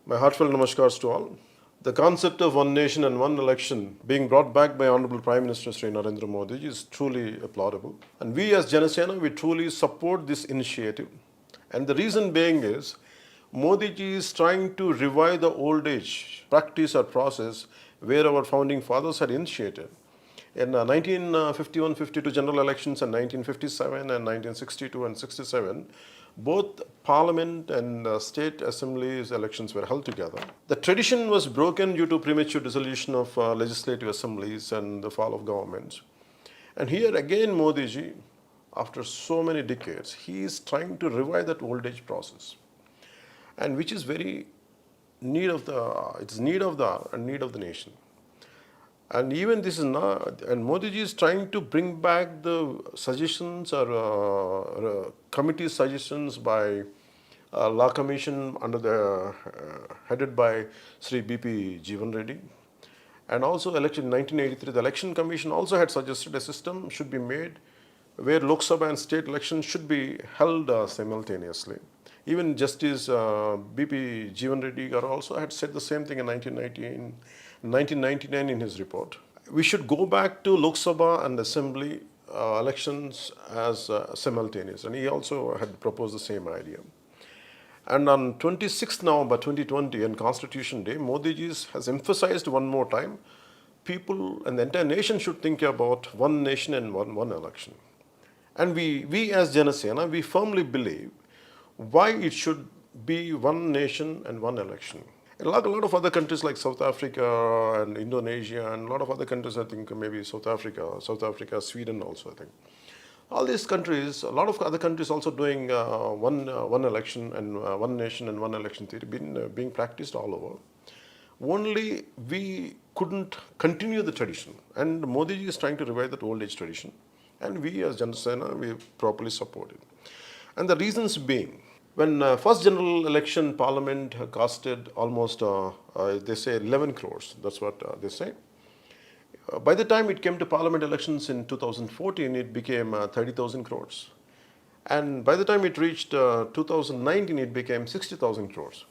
My heartfelt namaskars to all. The concept of one nation and one election being brought back by Honorable Prime Minister Sri Narendra Modi is truly applaudable. And we as Janasena, we truly support this initiative. And the reason being is, Modi ji is trying to revive the old age practice or process where our founding fathers had initiated. In 1951-52 general elections and 1957 and 1962 and 67, both parliament and state assemblies elections were held together. The tradition was broken due to premature dissolution of legislative assemblies and the fall of governments. And here again Modi ji, after so many decades, he is trying to revive that old age process, and which is very need of the nation. And even this is not, and Modi ji is trying to bring back the suggestions or committee suggestions by Law Commission under the headed by Sri B.P. Jeevan Reddy. And also election in 1983, the Election Commission also had suggested a system should be made where Lok Sabha and state elections should be held simultaneously. Even Justice B.P. Jeevan Reddy also had said the same thing in 1999 in his report. We should go back to Lok Sabha and Assembly elections as simultaneous, and he also had proposed the same idea. And on 26th November 2020, on Constitution Day, Modi ji has emphasized one more time, people and the entire nation should think about one nation and one election. And we as Janasena, we firmly believe why it should be one nation and one election. A lot of other countries like South Africa and Indonesia and a lot of other countries, I think maybe South Africa, Sweden also, I think. All these countries, a lot of other countries also doing one election and one nation and one election theory being practiced all over. Only we couldn't continue the tradition, and Modi ji is trying to revive that old age tradition, and we as Janasena, we properly support it. And the reasons being, when first general election parliament costed almost, they say 11 crores, that's what they say. By the time it came to parliament elections in 2014, it became 30,000 crores. And by the time it reached 2019, it became 60,000 crores.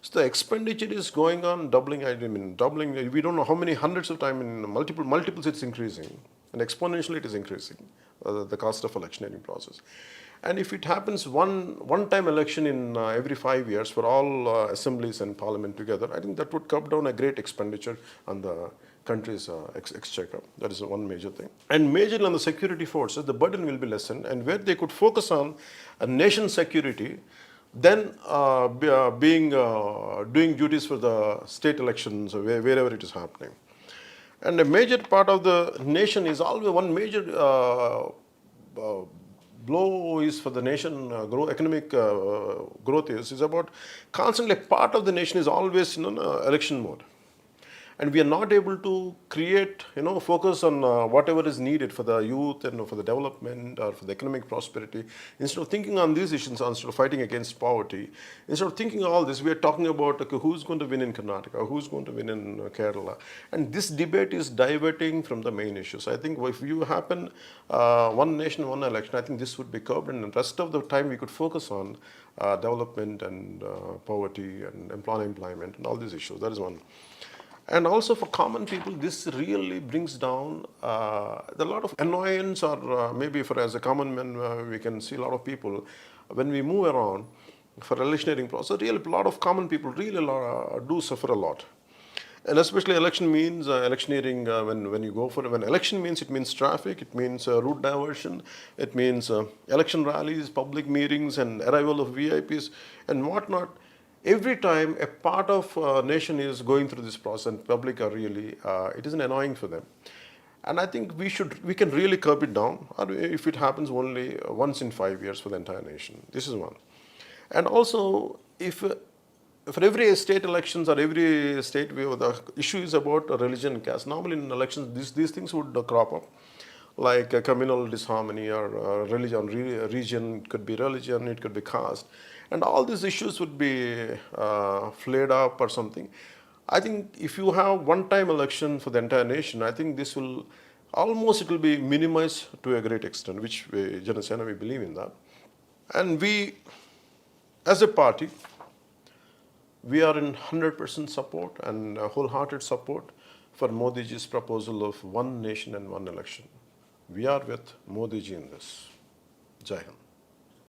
So the expenditure is going on doubling. We don't know how many hundreds of times, in multiples it's increasing, and exponentially it is increasing, the cost of electioneering process. And if it happens one-time election in every 5 years for all assemblies and parliament together, I think that would cut down a great expenditure on the country's exchequer. That is one major thing. And majorly on the security forces, the burden will be lessened, and where they could focus on a nation security, then doing duties for the state elections wherever it is happening. And a major part of the nation is always one major blow is for the nation economic growth is about constantly part of the nation is always in election mode. And we are not able to create, focus on whatever is needed for the youth and for the development or for the economic prosperity. Instead of thinking on these issues, instead of fighting against poverty, instead of thinking all this, we are talking about who's going to win in Karnataka, who's going to win in Kerala. And this debate is diverting from the main issues. I think if you happen one nation, one election, I think this would be curbed, and the rest of the time we could focus on development and poverty and employment and all these issues. That is one. And also for common people, this really brings down a lot of annoyance, or maybe as a common man, we can see a lot of people, when we move around for electioneering process, really a lot of common people really do suffer a lot. And especially election means electioneering, when you go for, when election means, it means traffic, it means route diversion, it means election rallies, public meetings and arrival of VIPs and whatnot. Every time a part of nation is going through this process, and public are really, it isn't annoying for them. And I think we can really curb it down, or if it happens only once in 5 years for the entire nation. This is one. And also, if for every state elections or every state, the issue is about religion and caste. Normally in elections, these things would crop up, like communal disharmony or religion, region, it could be religion, it could be caste. And all these issues would be flared up or something. I think if you have one-time election for the entire nation, I think this will it will be minimized to a great extent, which Janasena, we believe in that. And we, as a party, we are in 100% support and wholehearted support for Modi ji's proposal of one nation and one election. We are with Modi ji in this. Jai Hind.